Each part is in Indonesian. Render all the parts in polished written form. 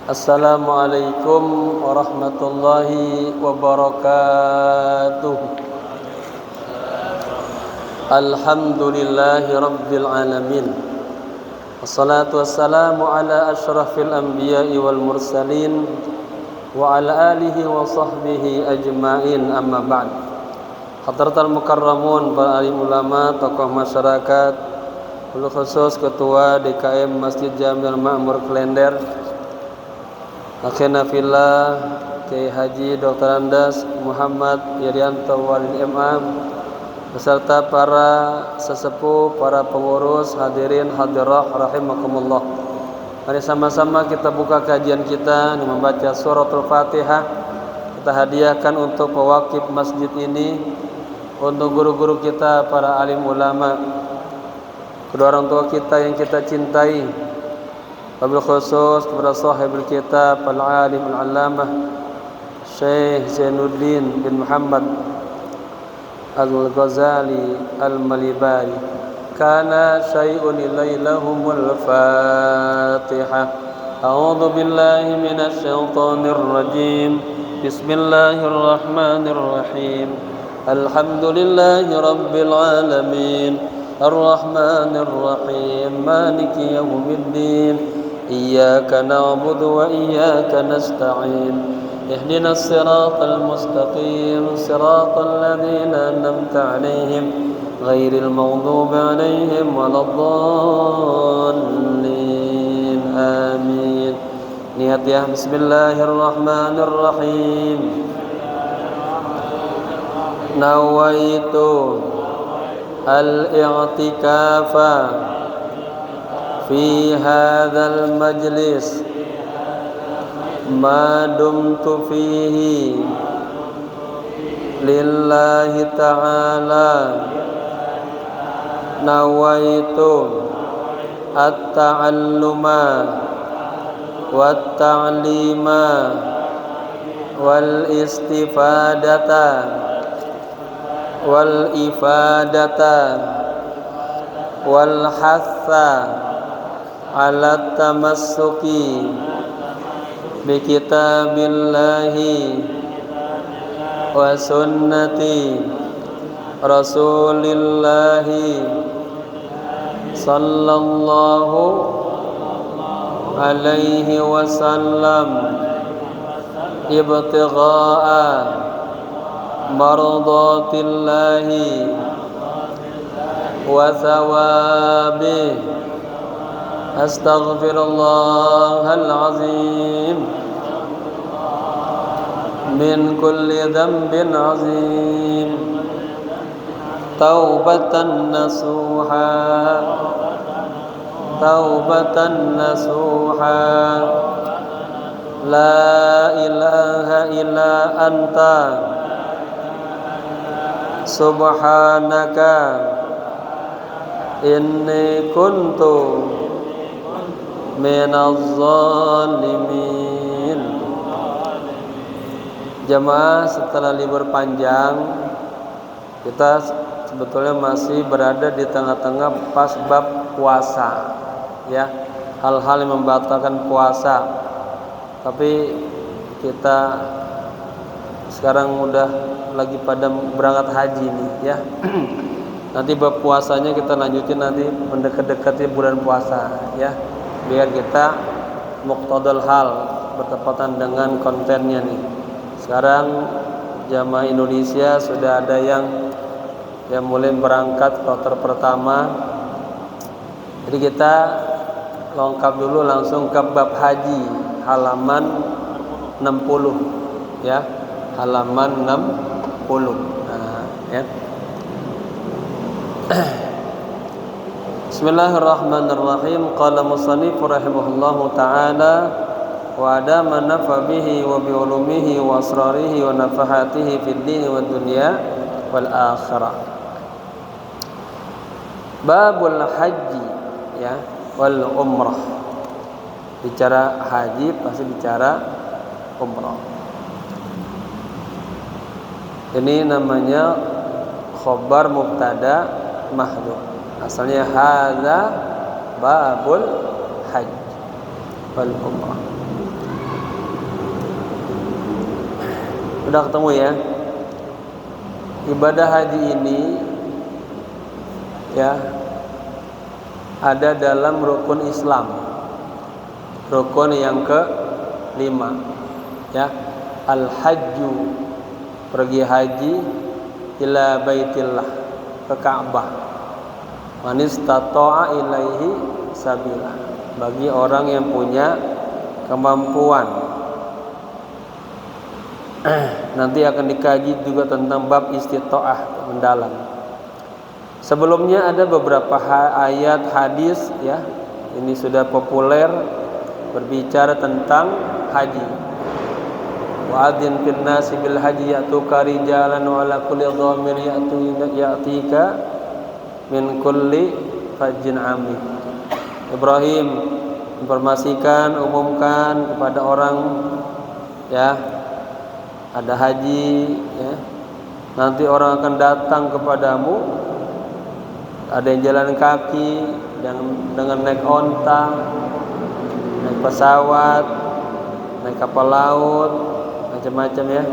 Assalamualaikum warahmatullahi wabarakatuh. Alhamdulillahi rabbil alamin. Wassalatu wassalamu ala asyrafil anbiya'i wal mursalin wa ala alihi wa sahbihi ajma'in, amma ba'd. Hadratal mukarramun, para alim ulama, tokoh masyarakat, wabil khusus Ketua DKM Masjid Jami'ul Ma'mur Klender, akhirna fillah Kiai Haji Dr. Andas Muhammad Irianto Walid MA beserta para sesepuh, para pengurus, hadirin hadirah rahimakumullah. Mari sama-sama kita buka kajian kita dengan membaca suratul Fatihah. Kita hadiahkan untuk pewakif masjid ini, untuk guru-guru kita, para alim ulama, kedua orang tua kita yang kita cintai, wabil khusus kepada sahibul kitab al-alim al-allamah Syekh Zainuddin bin Muhammad al-Ghazali al-Malibari. Kana syai'un ilailahumul Fatihah. A'udzu billahi minasy syaithanir rajim. Bismillahirrahmanirrahim. Alhamdulillahi rabbil alamin. Ar-Rahmanir Rahim. Maliki yaumiddin. إياك نعبد وإياك نستعين اهدنا الصراط المستقيم صراط الذين أنعمت عليهم غير المغضوب عليهم ولا الضالين آمين. Niat ya. Bismillahirrahmanirrahim. Nawaitu al-i'tikafa في هذا المجلس ما دمت فيه لله تعالى. نويت التعلم والتعليم والاستفادة والإفادة والحث ala tamassuki bi kitabillahi wa sunnati rasulillahi sallallahu alaihi wasallam ibtigha'a mardatillahi wa thawabihi. Astaghfirullahal azim min kulli dhanbin azim. Taubatan nasuha, taubatan nasuha. La ilaha illa anta subhanaka inni kuntu minaz zalimin. Jamaah, setelah libur panjang, kita sebetulnya masih berada di tengah-tengah pas bab puasa, ya, hal-hal yang membatalkan puasa. Tapi kita sekarang udah lagi pada berangkat haji nih, ya. Nanti bab puasanya kita lanjutin nanti mendekat-dekati bulan puasa, ya, biar kita muqtadal hal, bertepatan dengan kontennya nih. Sekarang jamaah Indonesia sudah ada yang mulai berangkat kloter pertama. Jadi kita lengkap dulu langsung ke bab haji halaman 60, ya, halaman 60. Nah, ya. Bismillahirrahmanirrahim. Qala musannif rahimahullahu ta'ala wa adama nafa bihi wa bi ulumihi wa asrarihi wa nafahatihi fid din wa dunya wal akhirah. Babul haji, ya, wal umrah. Bicara haji pasti bicara umrah. Ini namanya khobar mubtada mahdhuf. Asalnya hadza babul hajj wal umrah. Udah ketemu ya? Ibadah haji ini ya ada dalam rukun Islam. Rukun yang ke-5 ya. Al-hajju, pergi haji, ila baitillah, ke Ka'bah. Man istata'a ilaihi sabila, bagi orang yang punya kemampuan. Nanti akan dikaji juga tentang bab istita'ah mendalam. Sebelumnya ada beberapa ayat hadis ya, ini sudah populer berbicara tentang haji. Wa'adzin fil nasi bil haji ya'tuka rijalan wa ala kulli dhamir ya'tika min kulli fajjin amik. Ibrahim informasikan, umumkan kepada orang ya, ada haji ya. Nanti orang akan datang kepadamu, ada yang jalan kaki, dengan naik onta, naik pesawat, naik kapal laut, macam-macam ya.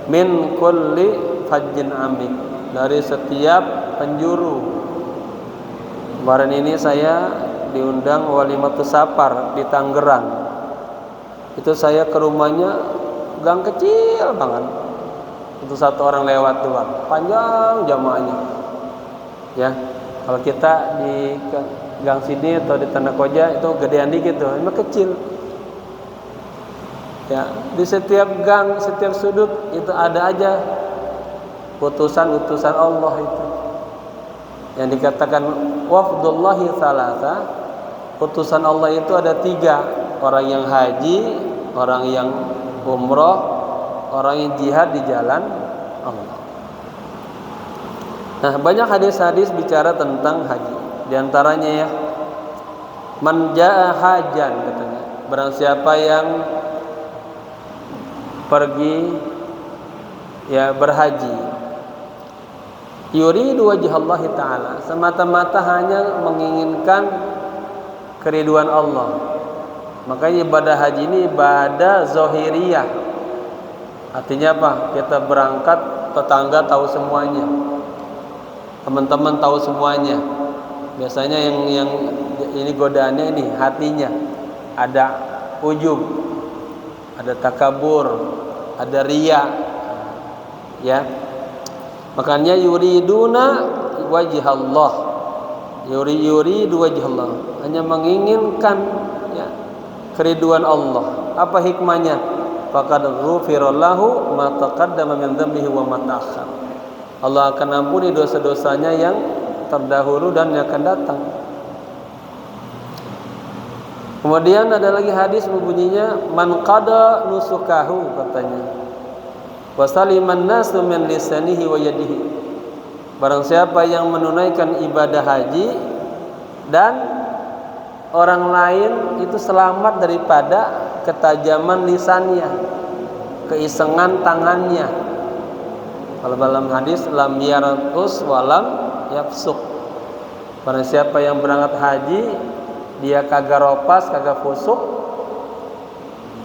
Min kulli fajjin amik, dari setiap penjuru. Kemarin ini saya diundang walimatus safar di Tangerang. Itu saya ke rumahnya, gang kecil banget, untuk satu orang lewat doang, panjang jamaahnya ya. Kalau kita di gang sini atau di Tanah Koja itu gedean dikit tuh, ini kecil ya. Di setiap gang, setiap sudut itu ada aja utusan-utusan Allah itu yang dikatakan wafdullahi salasa. Utusan Allah itu ada 3, orang yang haji, orang yang umroh, orang yang jihad di jalan Allah. Nah, banyak hadis-hadis bicara tentang haji. Di antaranya ya, man jaa hajan, katanya, barang siapa yang pergi ya berhaji, yuridu wajhallahi ta'ala, semata-mata hanya menginginkan keriduan Allah. Makanya ibadah haji ini ibadah zahiriyah. Artinya apa? Kita berangkat, tetangga tahu semuanya, teman-teman tahu semuanya. Biasanya yang ini godaannya ini hatinya, ada ujub, ada takabur, ada riya ya. Makanya yuriduna wajhallah, yuridu wajhallah, hanya menginginkan ya keriduan Allah. Apa hikmahnya? Faqad ghufira lahu ma taqaddama min dhanbihi wa ma ta'akhkhar. Allah akan ampuni dosa-dosanya yang terdahulu dan yang akan datang. Kemudian ada lagi hadis berbunyinya man qada nusukahu, katanya, wa saliman nasu min lisanihi wa yadihi, barang siapa yang menunaikan ibadah haji dan orang lain itu selamat daripada ketajaman lisannya, keisengan tangannya. Kalau dalam hadis lam yaratus walam yafsuk, barang siapa yang berangkat haji dia kagak ropas, kagak fusuk.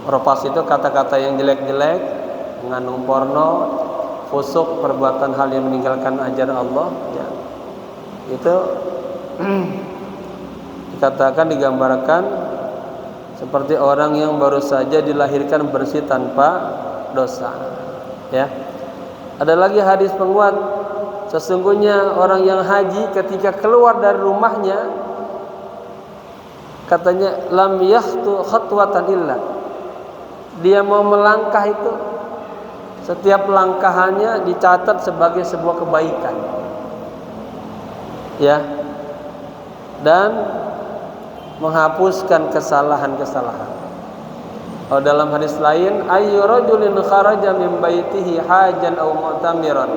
Ropas itu kata-kata yang jelek-jelek, mengandung porno. Fusuk perbuatan hal yang meninggalkan ajaran Allah ya. Itu dikatakan, digambarkan seperti orang yang baru saja dilahirkan bersih tanpa dosa ya. Ada lagi hadis penguat, sesungguhnya orang yang haji ketika keluar dari rumahnya, katanya lam yahtu khatwatan illa, dia mau melangkah itu setiap langkahannya dicatat sebagai sebuah kebaikan ya, dan menghapuskan kesalahan-kesalahan. Oh, dalam hadis lain, ayyu rajulin kharaja min baitihi hajan aw mu'tamiran,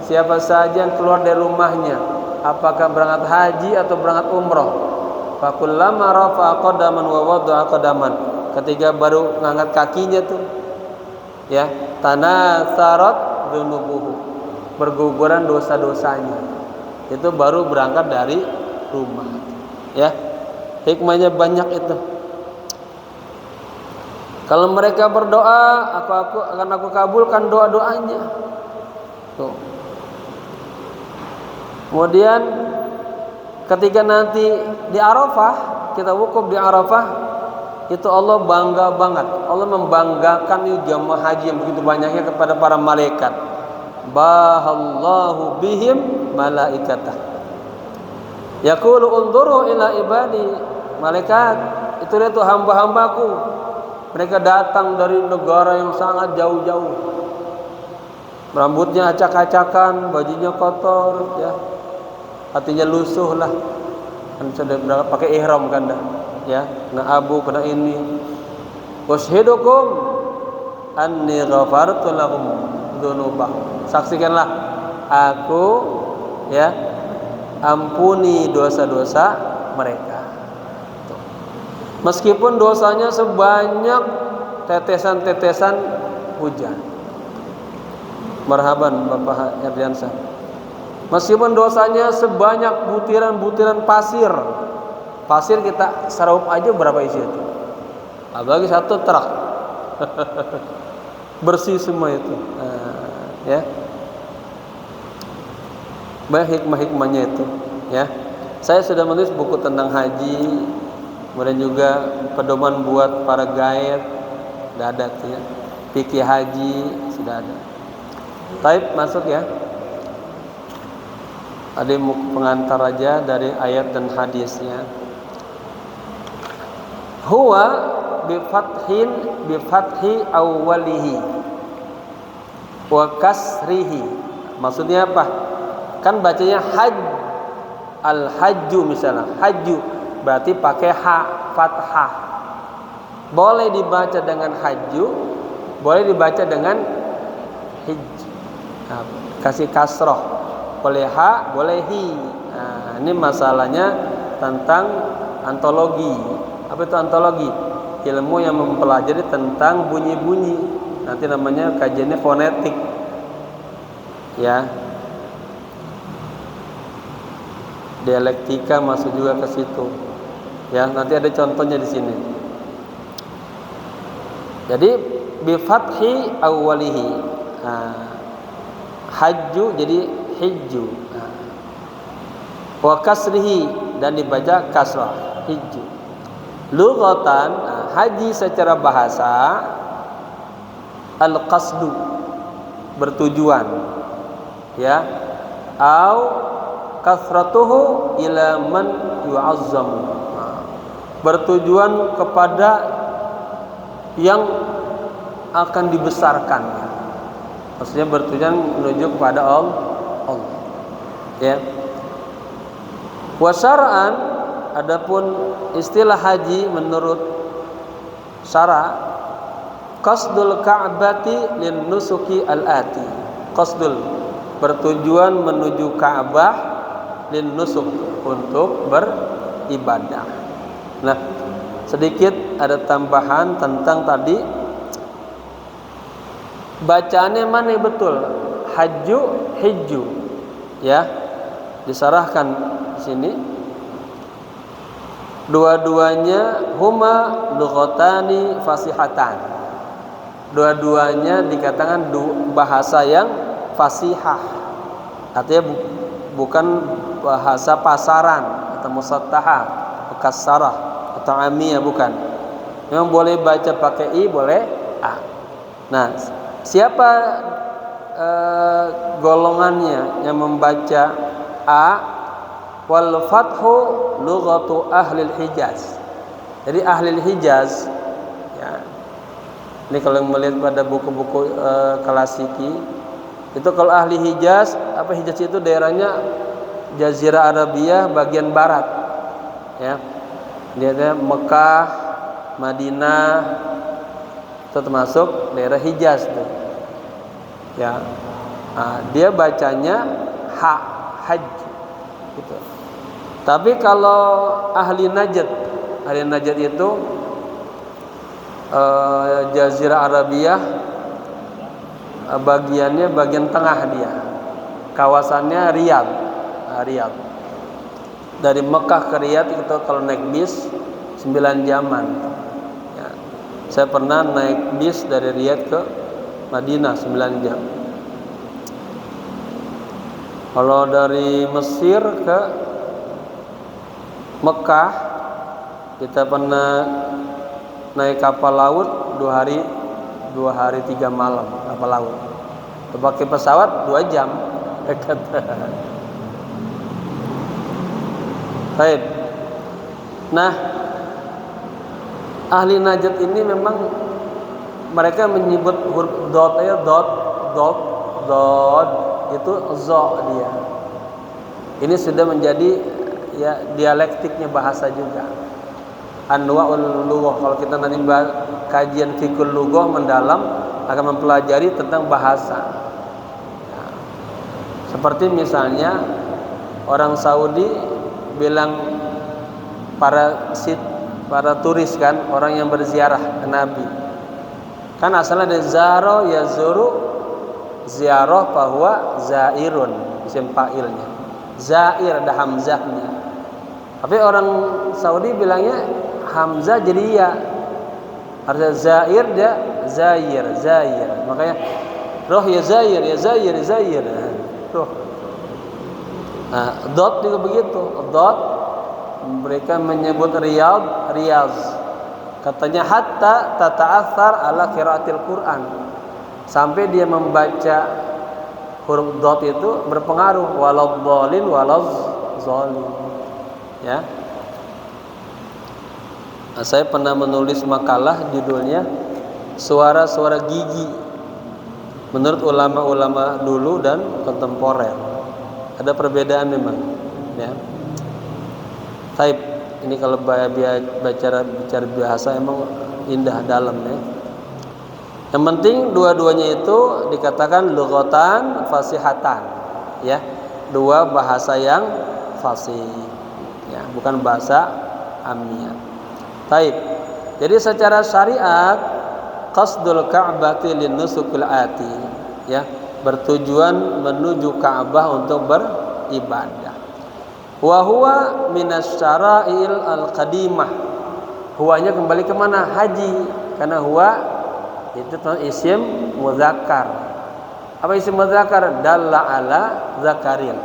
siapa saja yang keluar dari rumahnya, apakah berangkat haji atau berangkat umroh, fakullama rafa'a qadaman wa wada'a qadaman, ketika baru ngangkat kakinya tuh ya, tanasarat dzunubuhu, berguguran dosa-dosanya, itu baru berangkat dari rumah ya. Hikmahnya banyak itu. Kalau mereka berdoa, aku akan aku kabulkan doa-doanya. Tuh. Kemudian ketika nanti di Arafah, kita wukuf di Arafah, itu Allah bangga banget. Allah membanggakan jamaah haji yang begitu banyaknya kepada para malaikat. Bahallahu bihim malaikatah. Yaqulu unzuru ila ibadi. Malaikat, itu dia tuh hamba-hambaku. Mereka datang dari negara yang sangat jauh-jauh. Rambutnya acak-acakan, bajunya kotor, ya. Hatinya lusuh lah. Kan sudah pakai ihram kan dah. Ya, kena abu, kena ini. Washidukum anni ghafartu lahum dzunubahum. Saksikanlah aku, ya, ampuni dosa-dosa mereka. Tuh. Meskipun dosanya sebanyak tetesan-tetesan hujan. Marhaban Bapak Erdiansyah. Meskipun dosanya sebanyak butiran-butiran pasir. Pasir kita seraup aja berapa isi itu? Apalagi satu truk. Bersih semua itu. Ya. Banyak hikmah-hikmahnya itu, ya. Saya sudah menulis buku tentang haji, kemudian juga pedoman buat para guide, sudah ada tuh ya. Fikih haji sudah ada. Taib masuk ya. Ada pengantar aja dari ayat dan hadisnya. Huwa bi fathi awwalihi wa kasrihi. Maksudnya apa? Kan bacanya haj, al hajju misalnya, hajju berarti pakai ha fathah. Boleh dibaca dengan hajju, boleh dibaca dengan hij. Nah, kasih kasroh, boleh ha, boleh hi. Nah, ini masalahnya tentang antologi. Apa itu antologi? Ilmu yang mempelajari tentang bunyi-bunyi. Nanti namanya kajiannya fonetik. Ya. Dialektika masuk juga ke situ. Ya, nanti ada contohnya di sini. Jadi bi fathi awwalihi. Hajju jadi hijju. Wa kasrihi dan dibaca kasrah, hijju. Lughatan, haji secara bahasa al-qasdu, bertujuan, ya, au kasratuhu ila man yu'azzam, bertujuan kepada yang akan dibesarkan. Maksudnya bertujuan menuju kepada Allah. Ya. Wa syar'an, adapun istilah haji menurut syara, qasdul ka'bati lin nusuki al-ati. Qasdul, bertujuan menuju Ka'bah, lin nusuk, untuk beribadah. Nah, sedikit ada tambahan tentang tadi. Bacaannya mana yang betul? Hajju, hijju. Ya. Disarahkan di sini. Dua-duanya huma lughatani fasihatan. Dua-duanya dikatakan bahasa yang fasihah. Artinya bukan bahasa pasaran atau musattahah, mukassarah atau amiyah, bukan. Memang boleh baca pakai i, boleh a. Nah, siapa golongannya yang membaca a? Wal fathu lughatu ahli Hijaz. Jadi ahli Hijaz, ya. Ini kalau melihat pada buku-buku klasiki, itu kalau ahli Hijaz, apa Hijaz itu daerahnya Jazirah Arabia bagian barat, ya. Dia ada Mekah, Madinah, itu termasuk daerah Hijaz tuh. Ya. Nah, dia bacanya ha, haj gitu. Tapi kalau ahli Najd itu Jazirah Arabia, bagiannya bagian tengah dia. Kawasannya Riyadh. Dari Mekah ke Riyadh itu kalau naik bis 9 jaman. Ya. Saya pernah naik bis dari Riyadh ke Madinah 9 jam. Kalau dari Mesir ke Mekah kita pernah naik kapal laut 2 hari 3 malam kapal laut. Pakai pesawat 2 jam. Baik. Nah, ahli najat ini memang mereka menyebut huruf dot itu zo dia. Ini sudah menjadi ya dialektiknya bahasa juga. Anwa'ul lughah, kalau kita nanti kajian fikul lughah mendalam akan mempelajari tentang bahasa. Ya. Seperti misalnya orang Saudi bilang para turis kan, orang yang berziarah ke Nabi. Kan asalnya dari zaro yazuru, ziarah bahwa zairun, isim fa'ilnya. Zair ada hamzahnya. Tapi orang Saudi bilangnya hamzah jadi ya. Artinya zair dia zair. Makanya roh ya zair. Roh. Nah, dot juga begitu. Dot mereka menyebut riyaz. Katanya hatta tata'athar ala qiraatil Quran. Sampai dia membaca huruf dot itu berpengaruh waladhdallin walazzalim. Ya. Nah, saya pernah menulis makalah judulnya Suara-suara gigi menurut ulama-ulama dulu dan kontemporer. Ada perbedaan memang, ya. Taib ini kalau bicara bahasa emang indah dalam ya. Yang penting dua-duanya itu dikatakan lughatan fasihatan, ya. Dua bahasa yang fasih, ya, bukan bahasa amiyah. Taib. Jadi secara syariat qasdul ka'bati linnusukil ati, ya, bertujuan menuju Ka'bah untuk beribadah. Wa huwa minasyara'il al-qadimah. Huwanya kembali ke mana? Haji. Karena huwa itu isim muzakkar. Apa isim muzakkar? Dalla ala zakarin.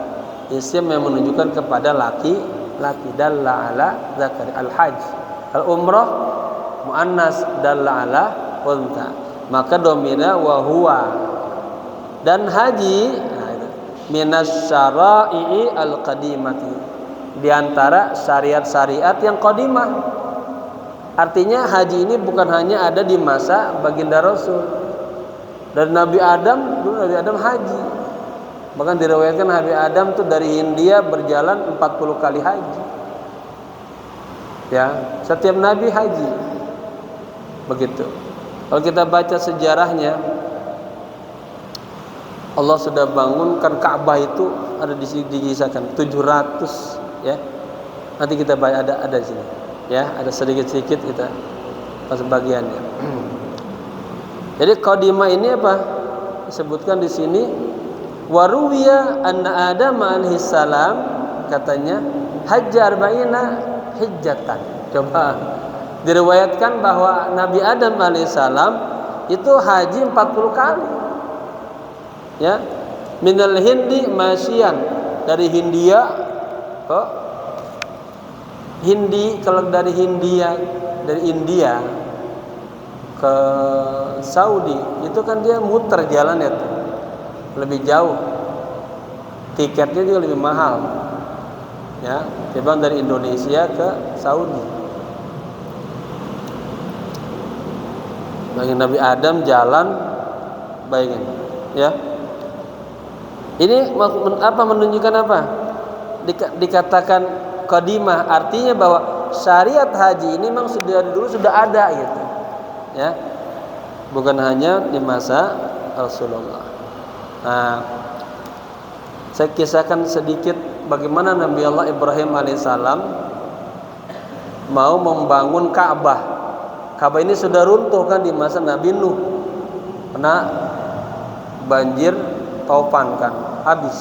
Isim yang menunjukkan kepada laki-laki. Dalla ala zakari. Al-hajj. Al-umrah muannas dalla ala unta. Maka domina wa huwa. Dan haji minasyara'i al-qadimati, di antara syariat-syariat yang qadimah. Artinya haji ini bukan hanya ada di masa baginda Rasul. Dari Nabi Adam, dulu Nabi Adam haji. Bahkan diriwayatkan Nabi Adam itu dari India berjalan 40 kali haji. Ya, setiap nabi haji. Begitu. Kalau kita baca sejarahnya, Allah sudah bangunkan Ka'bah itu ada dikisahkan 700, ya. Nanti kita baca ada di sini, ya, ada sedikit-sedikit kita pas bagiannya. Jadi qadimah ini apa? Disebutkan di sini waruwiya anna Adam alaihi salam, katanya hajja arba'ina hijjatan. Coba diriwayatkan bahwa Nabi Adam alaihissalam itu haji 40 kali. Ya, minal hindi masyian, dari Hindia ke Hindi. Kalau dari India ke Saudi itu kan dia muter jalan itu lebih jauh, tiketnya juga lebih mahal, ya, dibanding dari Indonesia ke Saudi. Bagi Nabi Adam jalan, bayangin, ya. Ini apa, menunjukkan apa? Dikatakan qadimah, artinya bahwa syariat haji ini memang sudah dulu sudah ada gitu. Ya. Bukan hanya di masa Rasulullah. Nah, saya kisahkan sedikit bagaimana Nabi Allah Ibrahim alaihissalam mau membangun Ka'bah. Ka'bah ini sudah runtuh kan di masa Nabi Nuh. Kena banjir taufan kan, habis.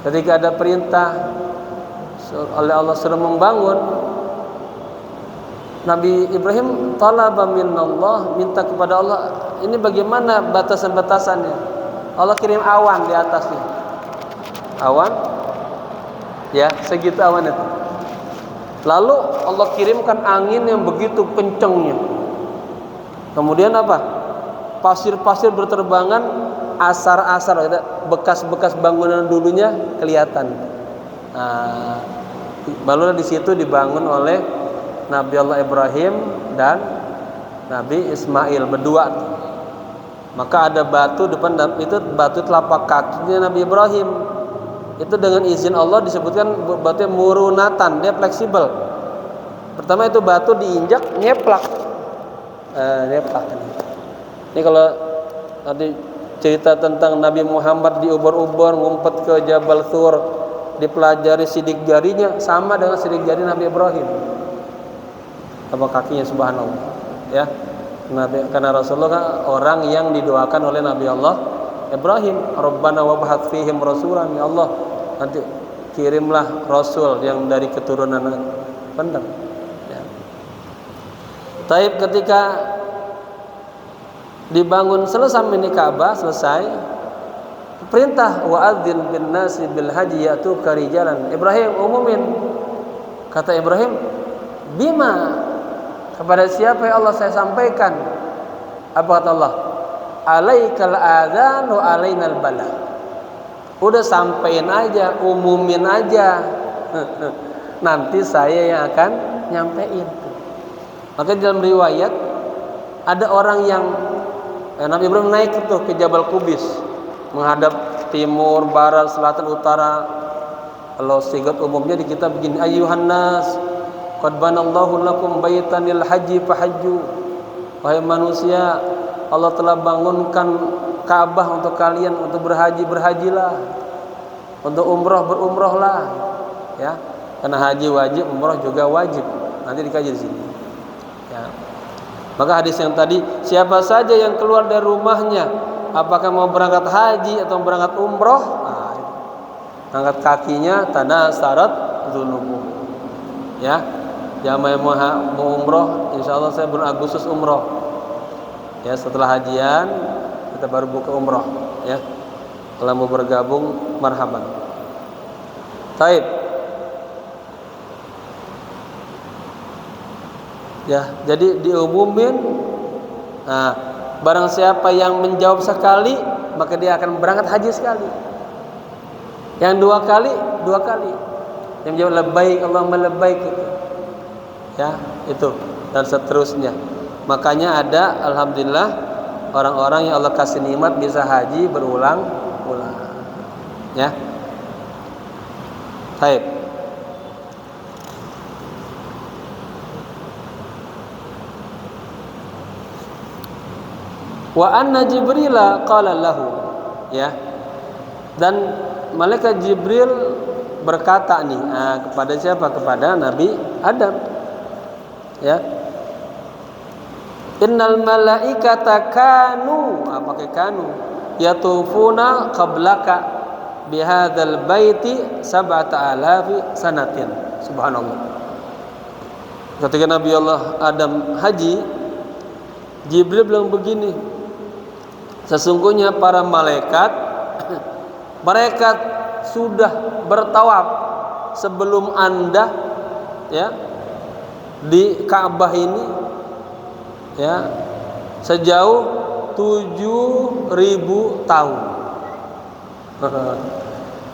Ketika ada perintah oleh Allah suruh membangun, Nabi Ibrahim talaba minallah, minta kepada Allah. Ini bagaimana batasan-batasannya? Allah kirim awan di atasnya. Awan, ya segitu awan itu. Lalu Allah kirimkan angin yang begitu kencangnya. Kemudian apa? Pasir-pasir berterbangan, asar-asar, bekas-bekas bangunan dulunya kelihatan. Nah, barulah di situ dibangun oleh Nabi Allah Ibrahim dan Nabi Ismail berdua. Maka ada batu depan, itu batu telapak kakinya Nabi Ibrahim. Itu dengan izin Allah disebutkan batu murunatan, dia fleksibel. Pertama itu batu diinjak nyeplak. Nyeplak. Ini kalau tadi cerita tentang Nabi Muhammad di ubur-ubur ngumpet ke Jabal Thur, dipelajari sidik jarinya sama dengan sidik jari Nabi Ibrahim. Telapak kakinya, subhanallah. Ya. Karena Rasulullah kan orang yang didoakan oleh Nabi Allah Ibrahim, Rabbana wab'ats fihim rasulan, ya Allah, nanti kirimlah rasul yang dari keturunan benar. Ya. Taib ketika dibangun selesai ini Ka'bah selesai, perintah wa'adzin bin nasi bil haji ya'tuka rijalan. Ibrahim umumin. Kata Ibrahim, bima, kepada siapa ya Allah saya sampaikan? Apa kata Allah? Alaikal adzan wa alainal bala. Udah sampein aja, umumin aja. Nanti saya yang akan nyampein. Maka dalam riwayat ada orang yang Nabi Ibrahim naik ke Jabal Qubis, menghadap timur, barat, selatan, utara. Kalau sigat umumnya di kitab begini, ayyuhan nas qad banallahu lakum baitanil haji fahajju. Wahai manusia, Allah telah bangunkan Ka'bah untuk kalian, untuk berhaji, berhajilah. Untuk umrah, berumrahlah. Ya. Karena haji wajib, umrah juga wajib. Nanti dikaji di sini. Ya. Maka hadis yang tadi, siapa saja yang keluar dari rumahnya, apakah mau berangkat haji atau berangkat umrah, angkat kakinya, tanah syarat dzunubu. Ya. Jamaah yang mau umroh, insya Allah saya bulan Agustus umroh. Ya, setelah hajian kita baru buka umroh. Ya, kalau mau bergabung marhaban. Taib. Ya, jadi diumumin. Nah, barang siapa yang menjawab sekali, maka dia akan berangkat haji sekali. Yang dua kali. Yang menjawab labbaik Allahumma labbaik itu. Ya, itu dan seterusnya. Makanya ada alhamdulillah orang-orang yang Allah kasih nikmat bisa haji berulang-ulang. Ya. Baik. Wa anna Jibril qala lahu, ya. Dan malaikat Jibril berkata nih, kepada siapa? Kepada Nabi Adam. Ya, innal malaikata kanu, pakai kanu, yatufuna qablaka bihadzal baiti 7,000 sanatin. Subhanallah. Ketika Nabi Allah Adam haji, Jibril bilang begini, sesungguhnya para malaikat mereka sudah bertawaf sebelum Anda, ya, di Ka'bah ini, ya, sejauh 7.000 tahun.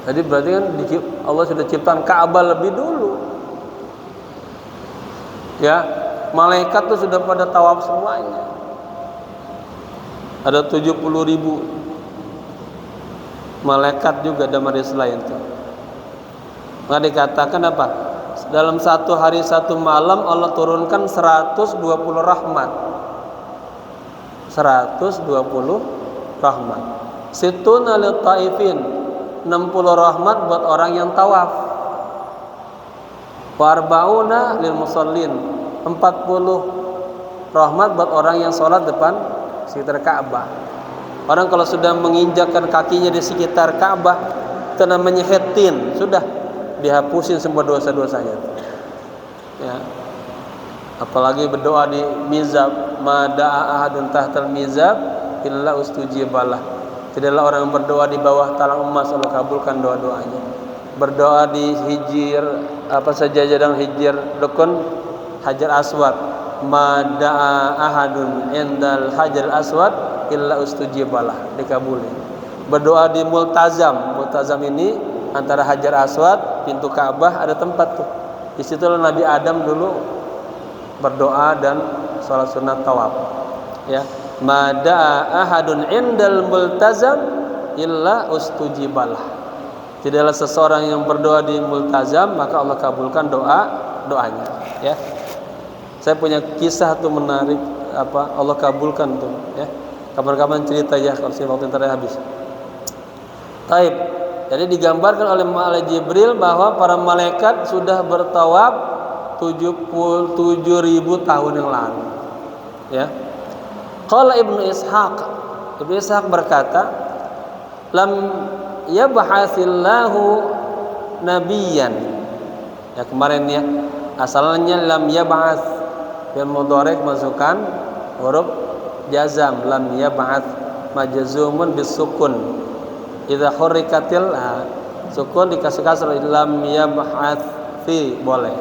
Jadi berarti kan Allah sudah ciptakan Ka'bah lebih dulu. Ya, malaikat tuh sudah pada tawaf semuanya. Ada 70.000 malaikat juga dalam hadis lain tuh. Maka dikatakan apa? Dalam satu hari satu malam Allah turunkan 120 rahmat. 120 rahmat. Situna lil taifin, 60 rahmat buat orang yang tawaf. Wa arba'una lil musallin, 40 rahmat buat orang yang sholat depan sekitar Ka'bah. Orang kalau sudah menginjakkan kakinya di sekitar Ka'bah, itu namanya hetin, sudah dihapusin semua dosa-dosanya. Ya. Apalagi berdoa di mizab, ma da'a ahadun tahtal mizab illa ustujibalah. Tidaklah orang yang berdoa di bawah talang emas Allah kabulkan doa-doanya. Berdoa di hijir apa saja jadang hijir rukun Hajar Aswad, ma da'a ahadun indal Hajar Aswad illa ustujibalah, dikabuli. Berdoa di multazam. Multazam ini antara Hajar Aswad, pintu Ka'bah, ada tempat tuh. Di situ Nabi Adam dulu berdoa dan salat sunat tawaf. Ya, ma da'a ahadun indal multazam illa ustujibalah. Tidaklah seseorang yang berdoa di multazam maka Allah kabulkan doanya. Ya, saya punya kisah tuh menarik, apa Allah kabulkan tuh. Ya, kapan-kapan cerita ya kalau waktu yang habis. Taib. Jadi digambarkan oleh Jibril bahwa para malaikat sudah bertawaf 77.000 tahun yang lalu. Ya. Qala Ibnu Ishaq berkata, lam yab'atsillahu nabiyyan. Ya kemarin ya, asalnya lam yab'ats, fi'il mudhari' masukkan huruf jazam, lam yab'ats majzumun bisukun. Idza hurrikatil sukun dikasih kasrah, lam yab'atsi boleh.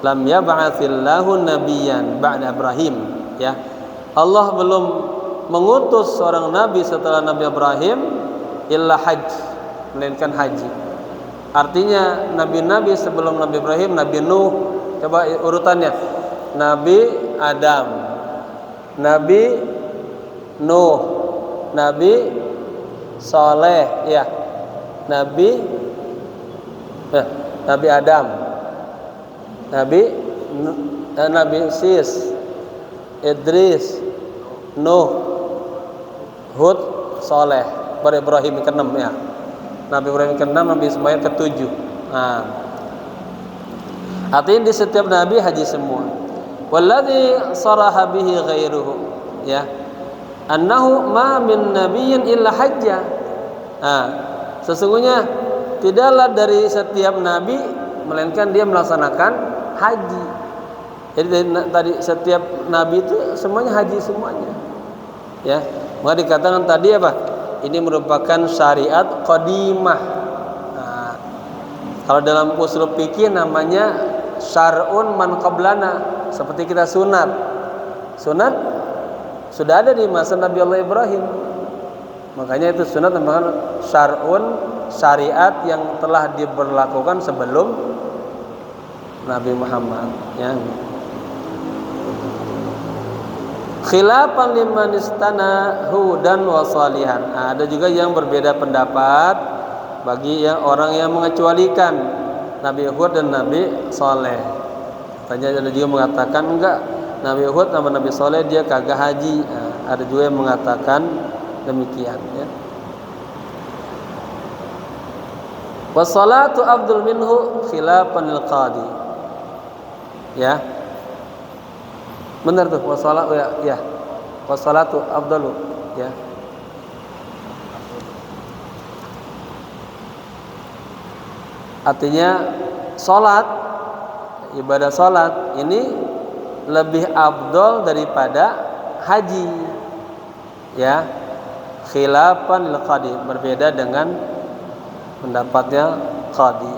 Lam yab'atsillahu nabiyyan ba'da Ibrahim, ya. Allah belum mengutus seorang nabi setelah Nabi Ibrahim illa melainkan haji. Artinya nabi-nabi sebelum Nabi Ibrahim, Nabi Nuh, coba urutannya. Nabi Adam, Nabi Nuh, Nabi Saleh, ya. Nabi Adam, Nabi Sis, Idris, Nuh, Hud, Saleh, baru Ibrahim ke-6 ya. Nabi Ibrahim ke-6, Nabi Ismail ke-7. Nah, artinya di setiap nabi haji semua. Walladzi saraha bihi ghairuhu, ya. Annahu ma min nabiyyin illa hajja. Nah, sesungguhnya tidaklah dari setiap nabi melainkan dia melaksanakan haji. Jadi tadi setiap nabi itu semuanya haji semuanya. Ya, maka dikatakan tadi apa? Ini merupakan syariat qadimah. Nah, kalau dalam usul fikih namanya syar'un man qablana, seperti kita sunat. Sunat sudah ada di masa Nabi Allah Ibrahim. Makanya itu sunat merupakan syar'un, syariat yang telah diberlakukan sebelum Nabi Muhammad, ya. Khilafan liman istana hudan wa salihan. Nah, ada juga yang berbeda pendapat bagi yang orang yang mengecualikan Nabi Hud dan Nabi Saleh. Tanya ada juga mengatakan enggak, Nabi Hud sama Nabi Saleh dia kagak haji. Nah, ada juga yang mengatakan demikian, ya. Wassalatu afdal minhu khilafan lil qadi. Ya. Benar tuh, wassalatu ya. Wassalatu afdalu, ya. Artinya salat, ibadah salat ini lebih afdal daripada haji. Ya. Khilafan lil qadi, berbeda dengan pendapatnya qadi.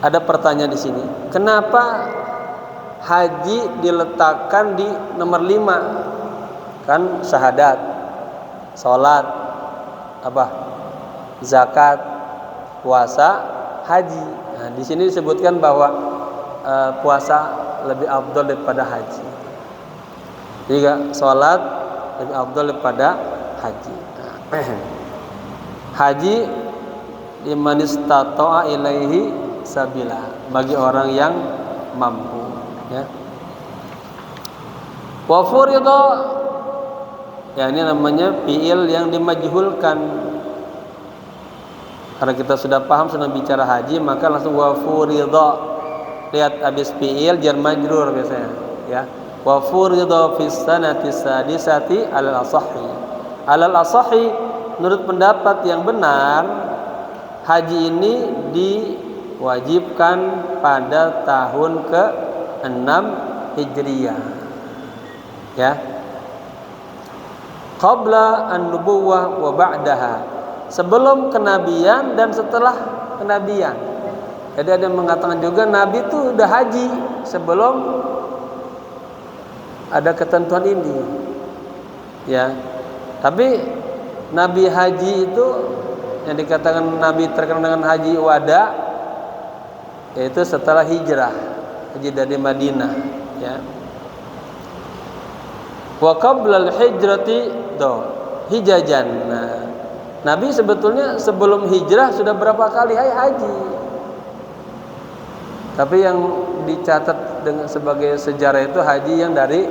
Ada pertanyaan di sini. Kenapa haji diletakkan di nomor 5? Kan syahadat, salat, apa? Zakat, puasa, haji. Nah, di sini disebutkan bahwa puasa lebih afdal daripada haji. Juga salat lebih afdal daripada haji. Haji liman istata'a ilaihi sabila, bagi orang yang mampu, ya. Wa furida, ya, ini namanya fi'il yang dimajhulkan. Karena kita sudah paham sudah bicara haji, maka langsung wa furida. Lihat habis fi'il jar majrur biasanya, ya. Wa furida fis sanati sadisati alal asahi. Alal asahi, menurut pendapat yang benar, haji ini diwajibkan pada tahun ke-6 Hijriyah. Ya. Qabla an-nubuwah wa ba'daha. Sebelum kenabian dan setelah kenabian. Jadi ada yang mengatakan juga Nabi itu udah haji sebelum ada ketentuan ini. Ya. Tapi Nabi haji itu yang dikatakan Nabi terkenal dengan haji wada, yaitu setelah hijrah, haji dari Madinah. Ya. Wa qabla al-hijrati hijajan. Nah, Nabi sebetulnya sebelum hijrah sudah berapa kali haji. Tapi yang dicatat dengan sebagai sejarah itu haji yang dari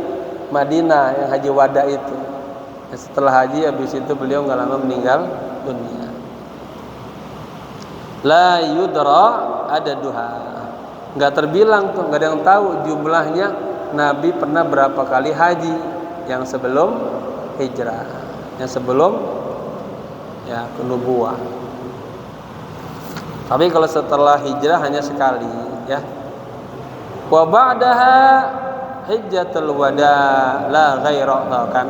Madinah, yang haji wada itu. Setelah haji habis itu beliau enggak lama meninggal dunia. La yudra adaduha. Enggak terbilang tuh, enggak ada yang tahu jumlahnya Nabi pernah berapa kali haji yang sebelum hijrah, yang sebelum ya nubuwah. Tapi kalau setelah hijrah hanya sekali, ya. Wa ba'daha hijjatul wada la ghaira, kan.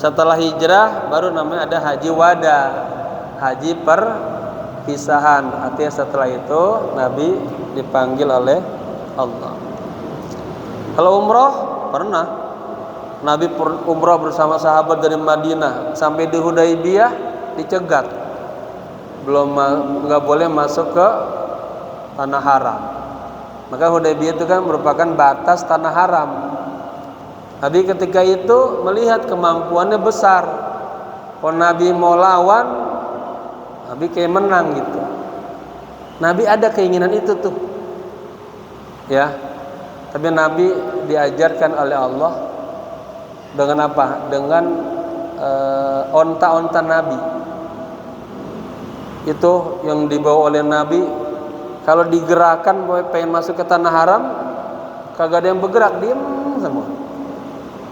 Setelah hijrah baru namanya ada haji wada, haji perpisahan. Artinya setelah itu Nabi dipanggil oleh Allah. Kalau umroh pernah Nabi umroh bersama sahabat dari Madinah sampai di Hudaybiyah dicegat, nggak boleh masuk ke tanah haram. Maka Hudaybiyah itu kan merupakan batas tanah haram. Nabi ketika itu melihat kemampuannya besar. Kalau Nabi mau lawan, Nabi kayak menang gitu. Nabi ada keinginan itu tuh, ya. Tapi Nabi diajarkan oleh Allah dengan apa? Dengan onta-onta Nabi. Itu yang dibawa oleh Nabi. Kalau digerakkan pengen masuk ke tanah haram, kagak ada yang bergerak, diam semua.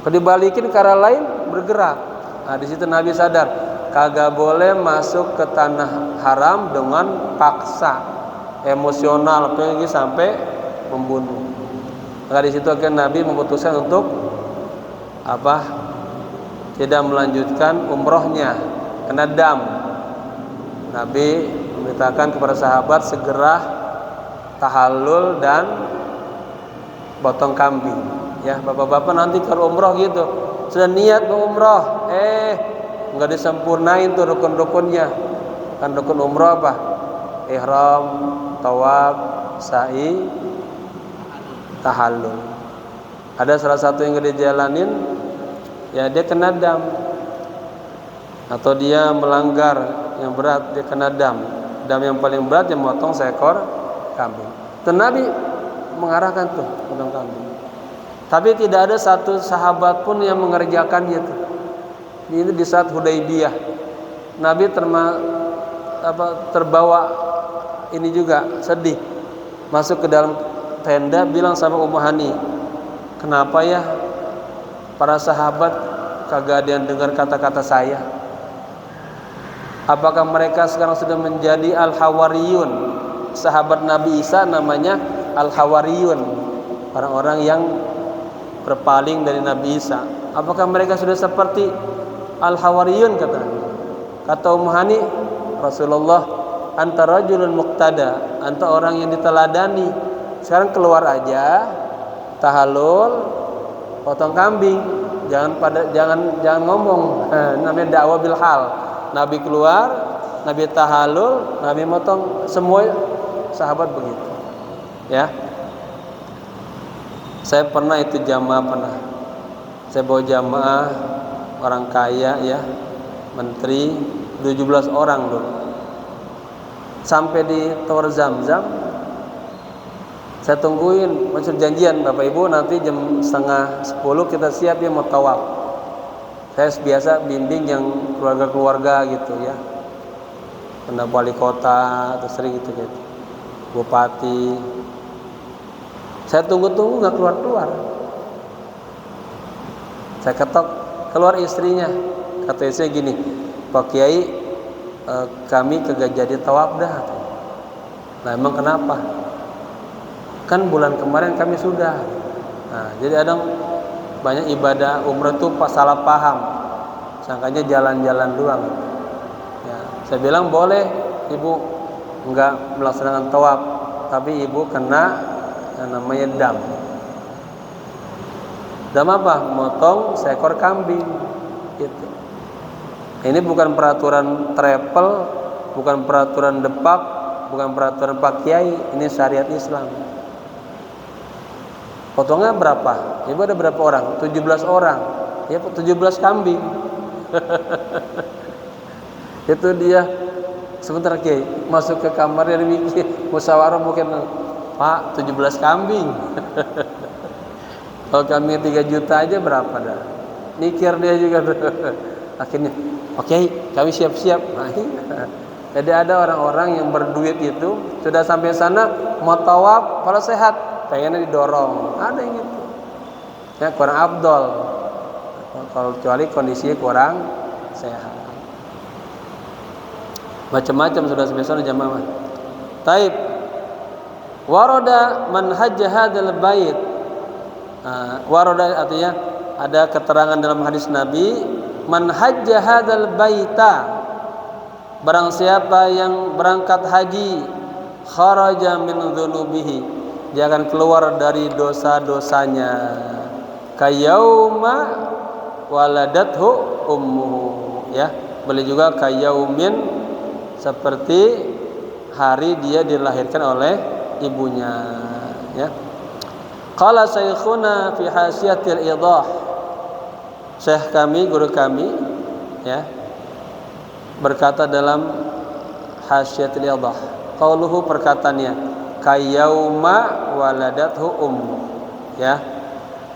Kalau dibalikin ke arah lain, bergerak. Nah, di situ Nabi sadar, kagak boleh masuk ke tanah haram dengan paksa, emosional, apalagi sampai membunuh. Maka di situ akhirnya Nabi memutuskan untuk apa? Tidak melanjutkan umrohnya karena dam. Nabi memerintahkan kepada sahabat segera tahallul dan potong kambing. Ya, bapak-bapak nanti kalau umroh gitu sudah niat mau umroh, nggak disempurnain tuh rukun-rukunnya. Kan rukun umroh apa? Ihram, tawaf, sa'i, tahallul. Ada salah satu yang nggak dijalanin, ya dia kena dam. Atau dia melanggar yang berat, dia kena dam. Dam yang paling berat yang motong seekor kambing. Dan Nabi mengarahkan tuh potong kambing. Tapi tidak ada satu sahabat pun yang mengerjakan itu. Ini di saat Hudaybiyah. Nabi terbawa ini juga sedih. Masuk ke dalam tenda bilang sama Ummu Hani, "Kenapa ya para sahabat kagak ada yang dengar kata-kata saya? Apakah mereka sekarang sudah menjadi Al-Hawariyun?" Sahabat Nabi Isa namanya Al-Hawariyun, orang-orang yang berpaling dari Nabi Isa. Apakah mereka sudah seperti Al-Hawariyun? Kata Ummu Hani, Rasulullah, anta rajulun muqtada, anta orang yang diteladani. Sekarang keluar aja, tahallul, potong kambing, jangan ngomong. Namanya dakwah bil hal. Nabi keluar, Nabi tahallul, Nabi motong, semua sahabat begitu. Ya. Saya pernah itu jamaah pernah. Saya bawa jamaah orang kaya ya, menteri, 17 orang dulu. Sampai di Tower Zamzam, saya tungguin, maksud janjian Bapak Ibu nanti jam 9:30 kita siap ya mau tawaf. Saya biasa bimbing yang keluarga-keluarga gitu ya. Kena wali kota atau sering gitu. Bupati. Saya tunggu-tunggu nggak keluar-keluar. Saya ketok, keluar istrinya. Kata istrinya gini, "Pak Kiai, kami kagak jadi tawaf dah." Nah, emang kenapa? Kan bulan kemarin kami sudah. Nah, jadi ada banyak ibadah umrah itu salah paham, sangkanya jalan-jalan doang. Ya, saya bilang boleh ibu enggak melaksanakan tawaf, tapi ibu kena yang namanya dam. Dam apa? Motong seekor kambing. Gitu. Ini bukan peraturan travel, bukan peraturan depak, bukan peraturan Pak Kiai, ini syariat Islam. Potongnya berapa? Ibu ada berapa orang? 17 orang. Ya 17 kambing. Itu dia. Sebentar Kiai, masuk ke kamar dia mikir, musyawarah mungkin, Pak 17 kambing. Kalau kambing 3 juta aja berapa dah? Mikir dia juga. Akhirnya, oke, kami siap-siap. Nah, jadi ada orang-orang yang berduit itu sudah sampai sana mau tawaf, kalau sehat pengennya didorong. Ada yang gitu. Ya kurang afdol. Kalau kecuali kondisinya kurang sehat. Macam-macam sudah sampai sana jamaah. Taib. Warada man hajja hadzal bait. Warada artinya ada keterangan dalam hadis Nabi, man hajja hadzal baita, barang siapa yang berangkat haji, kharaja min dzunubihi, dia akan keluar dari dosa-dosanya, kayauma waladathu ummuhu, ya boleh juga kayaumin, seperti hari dia dilahirkan oleh ibunya, ya. Qala syekhuna fi hasiyatil idah, syekh kami, guru kami, ya, berkata dalam hasyiatul idah, qauluhu, perkataannya, kayauma waladathu ya,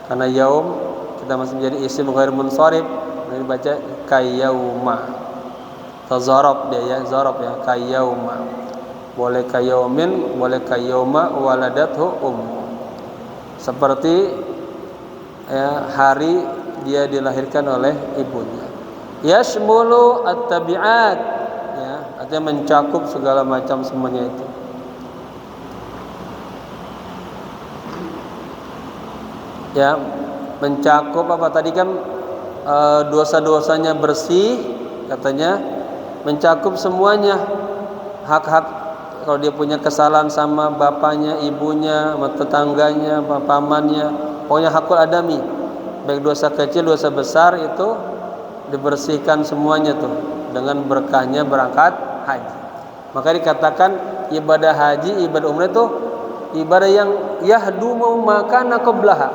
karena yaum kita masih menjadi isim ghair munsharif, ini baca kayauma, tazarab dia ya, zarab ya, kayauma, boleh kayaumin, boleh kayauma waladathu seperti ya, hari dia dilahirkan oleh ibunya. Yashmulu at-tabi'at, ya, artinya mencakup segala macam semuanya itu. Ya, mencakup apa tadi kan, dosa-dosanya bersih, katanya mencakup semuanya, hak-hak. Kalau dia punya kesalahan sama bapaknya, ibunya, sama tetangganya, pamannya, pokoknya hakul adami, baik dosa kecil, dosa besar, itu dibersihkan semuanya tuh dengan berkahnya berangkat haji. Maka dikatakan ibadah haji, ibadah umrah itu ibadah yang yahdumu makana qablaha,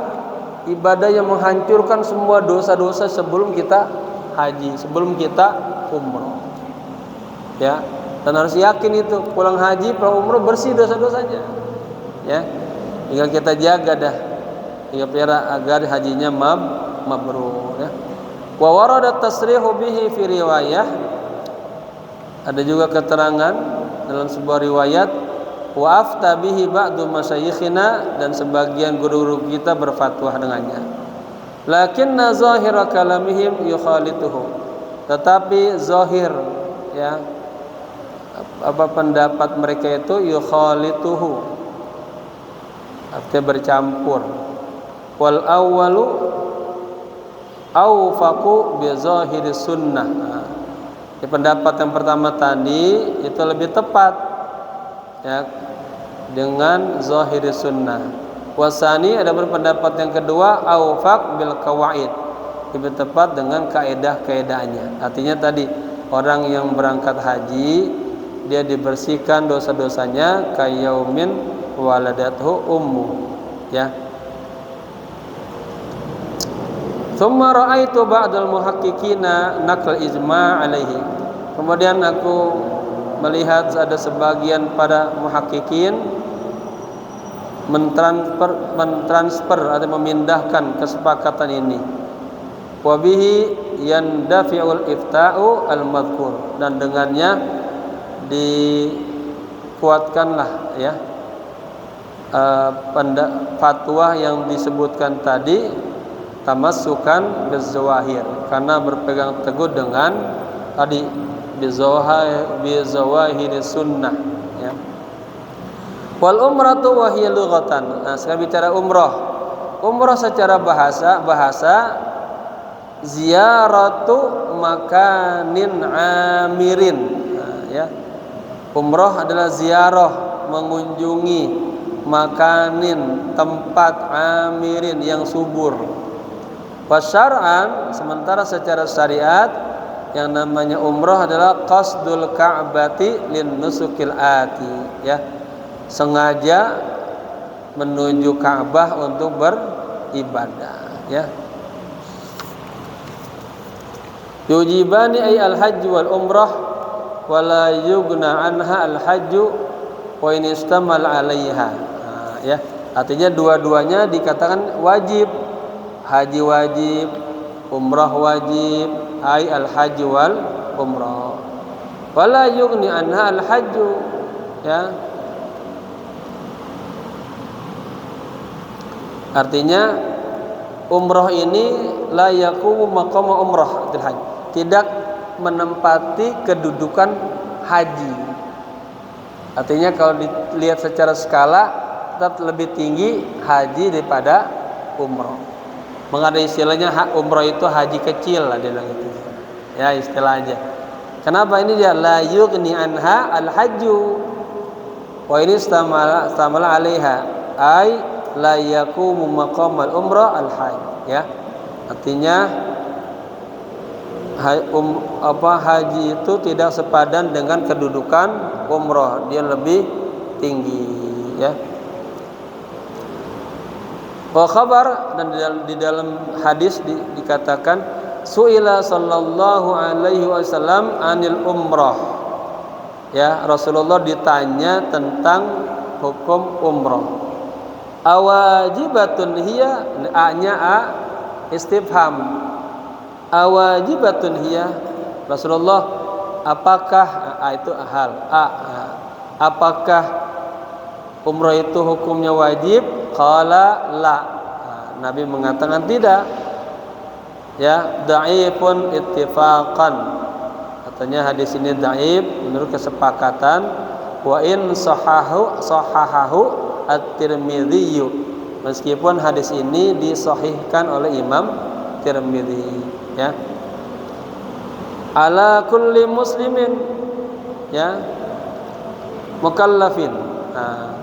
ibadah yang menghancurkan semua dosa-dosa sebelum kita haji, sebelum kita umrah, ya. Dan harus yakin itu pulang haji, pulang umrah bersih dosa-dosanya, ya. Tinggal kita jaga dah, tinggal pelihara agar hajinya mabrur, ya. Wa warada tasrihu bihi fi riwayah, ada juga keterangan dalam sebuah riwayat, wa afta bihi ba'du masyayikhina, dan sebagian guru-guru kita berfatwa dengannya. Lakinna zahira kalamihim yukhalituhu, tetapi zahir, ya, apa pendapat mereka itu yukhalituhu, artinya bercampur. Wal awwalu awfaqu bi zahiri sunnah. Di pendapat yang pertama tadi itu lebih tepat, ya, dengan zahiri sunnah. Wasani, ada berpendapat yang kedua, awfaq bil qawaid, lebih tepat dengan kaedah-kaedahnya. Artinya tadi orang yang berangkat haji dia dibersihkan dosa-dosanya kayaumin waladathu ummu, ya. Tsumma ra'aitu ba'dal muhaqqiqina naql ijma' alaihi. Kemudian aku melihat ada sebagian para muhaqqiqin mentransfer atau memindahkan kesepakatan ini. Wa bihi yandafi'ul ifta'u al-madhkur, dan dengannya dikuatkanlah, ya, fatwa yang disebutkan tadi, tamassukan bizawahir, karena berpegang teguh dengan tadi bizawahir sunnah, ya. Wal umratu wa hiya lughatan. Nah, sekarang bicara umrah. Umrah secara bahasa ziyaratu makanin amirin. Nah, ya. Umrah adalah ziarah, mengunjungi makanin, tempat amirin yang subur. Wasyar'an, sementara secara syariat yang namanya umrah adalah qasdul ka'bati lin nusukil ati, ya. Sengaja menuju Ka'bah untuk beribadah, ya. Yujibani ay al-hajj wal umrah wala yugna anha al-hajj wa in istamal 'alaiha. Nah, ya. Artinya dua-duanya dikatakan wajib. Haji wajib, umrah wajib, ay al-hajj wal umrah. Wala yugni anha al-hajj, ya. Artinya umrah ini la yaqumu maqama umrah til haji, tidak menempati kedudukan haji. Artinya kalau dilihat secara skala tetap lebih tinggi haji daripada umrah. Mengada istilahnya umrah itu haji kecil lah dia bilang gitu. Ya, istilah aja. Kenapa ini dia la yughni anha al-hajju wa ini istamala 'alaiha ay la yaqumu maqamal umrah al-hajj, ya. Artinya haji itu tidak sepadan dengan kedudukan umrah, dia lebih tinggi, ya. Wa khabar, dan di dalam hadis dikatakan su'ila sallallahu alaihi wasallam anil umrah, ya. Rasulullah ditanya tentang hukum umrah. Awajibatun hiya, a-nya istifham. Awajibatun hiya, Rasulullah, apakah itu hal apakah umrah itu hukumnya wajib? Qala la. Nabi mengatakan tidak. Ya, dhaifun ittifaqan. Katanya hadis ini dhaif menurut kesepakatan. Wa in sahahahu At-Tirmidzi, meskipun hadis ini disahihkan oleh Imam Tirmidzi, ya. Ala kulli muslimin, ya, mukallafin. Nah,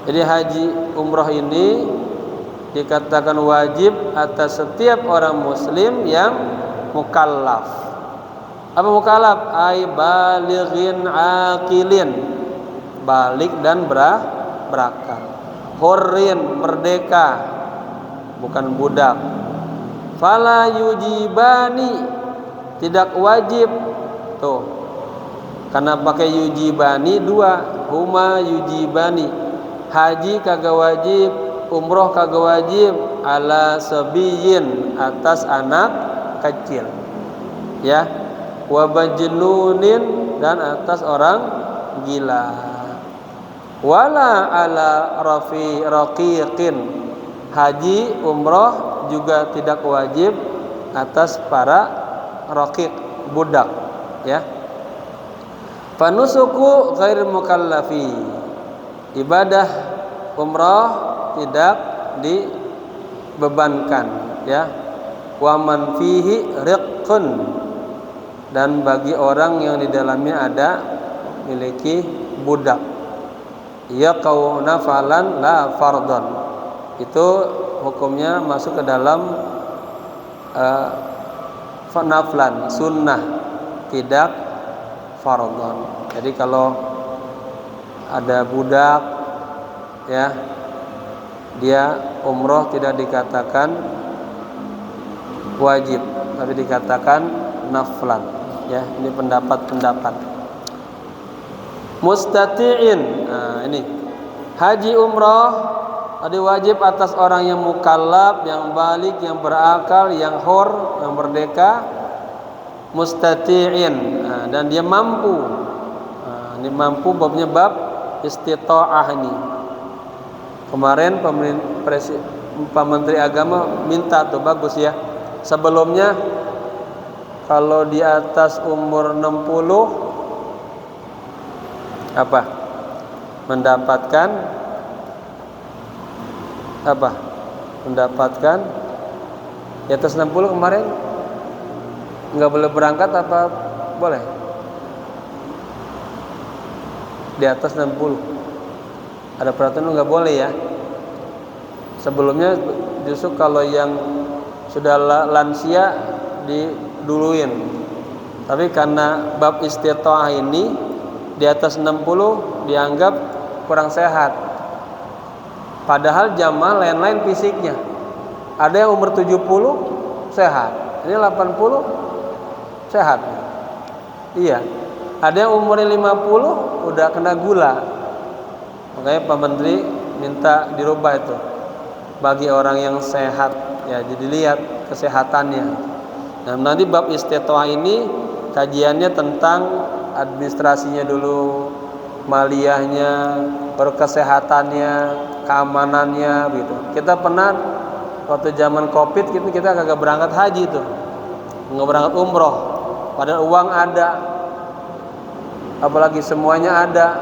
jadi haji umrah ini dikatakan wajib atas setiap orang muslim yang mukallaf. Apa mukallaf? Ay balighin aqilin, balik dan berakal. Hurrin, merdeka, bukan budak. Fala yujibani, tidak wajib. Tuh, karena pakai yujibani dua, huma yujibani. Haji kagak wajib, umroh kagak wajib, ala sabiyin, atas anak kecil, ya. Wa majnunin, dan atas orang gila. Wala ala raqiqin, haji umroh juga tidak wajib atas para raqiq, budak, ya. Fanusuku ghair mukallafi, ibadah umroh tidak dibebankan, ya. Wa man fihi riqqun, dan bagi orang yang di dalamnya ada memiliki budak, ya kau nafalan la fardon, itu hukumnya masuk ke dalam naflan, sunnah, tidak fardon. Jadi kalau ada budak, ya, dia umroh tidak dikatakan wajib, tapi dikatakan naflan, ya. Ini pendapat mustati'in. Nah, ini haji umrah tadi wajib atas orang yang mukallaf, yang balik, yang berakal, yang hur, yang merdeka, mustati'in. Nah, dan dia mampu. Nah, ini mampu babnya bab istita'ah ini. Kemarin Pak Menteri Agama minta tuh, bagus ya. Sebelumnya kalau di atas umur 60 mendapatkan mendapatkan di atas 60 kemarin nggak boleh berangkat apa boleh? Di atas 60 ada peraturan nggak boleh ya. Sebelumnya justru kalau yang sudah lansia diduluin, tapi karena bab istita'ah ini di atas 60 dianggap kurang sehat, padahal jamaah lain-lain fisiknya. Ada yang umur 70 sehat, ini 80 sehat. Iya. Ada yang umurnya 50 udah kena gula. Makanya Pak Menteri minta dirubah itu bagi orang yang sehat ya, jadi lihat kesehatannya. Nah, nanti bab istita'ah ini kajiannya tentang administrasinya dulu, maliyahnya, berkesehatannya, keamanannya gitu. Kita pernah waktu zaman Covid kita kagak berangkat haji tuh. Nggak berangkat umroh. Padahal uang ada. Apalagi semuanya ada.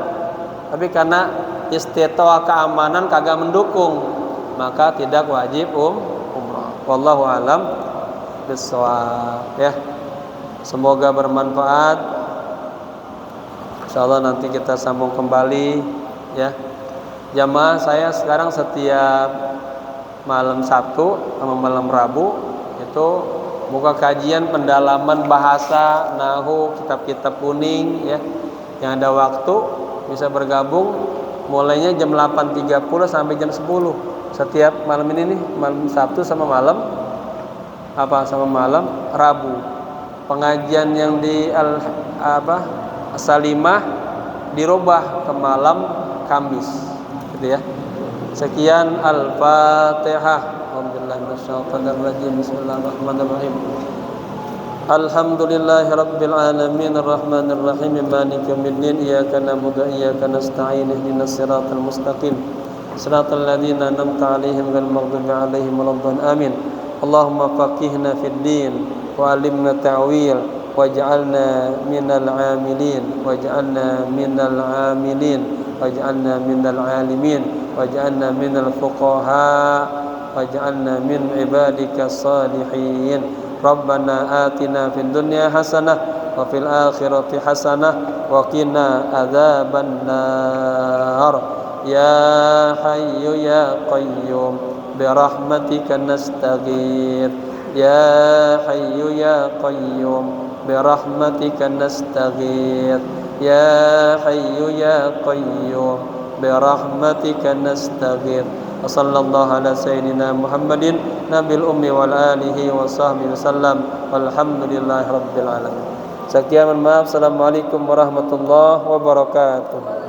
Tapi karena istita'ah keamanan kagak mendukung, maka tidak wajib umrah. Wallahu alam bissawab ya. Semoga bermanfaat. Insyaallah nanti kita sambung kembali ya. Jamaah saya sekarang setiap malam Sabtu sama malam Rabu itu buka kajian pendalaman bahasa nahwu kitab-kitab kuning ya. Yang ada waktu bisa bergabung mulainya jam 8.30 sampai jam 10 setiap malam ini nih, malam Sabtu sama malam Rabu. Pengajian yang di Salimah dirubah ke malam Kamis gitu ya. Sekian, Al-Fatihah. Bismillahirrahmanirrahim. Alhamdulillahi rabbil alamin arrahmanir rahim maliki yaumiddin iyyaka na'budu wa iyyaka nasta'in ihdinas siratal mustaqim siratal ladzina an'amta 'alaihim ghairil maghdubi 'alaihim waladdallin amin. Allahumma faqihna fid din wa 'allimna ta'wil waj'alna minal 'amilin waj'alna minal 'amilin waj'alna minal 'alimin waj'alna minal fuqaha waj'alna min ibadikas salihin. Rabbana atina fid dunya hasanah wa fil akhirati hasanah wa qina adzabannar. Ya hayyu ya qayyum bi rahmatika nastaghith. Ya hayyu ya qayyum bi rahmatika nastaghith. Ya hayyu ya qayyum bi rahmatika nastaghith. Wa sallallahu ala sayyidina Muhammadin nabil ummi wal alihi wa sahbihi wasallam walhamdulillahi rabbil alamin. Sekian, maaf. Assalamualaikum warahmatullahi wabarakatuh.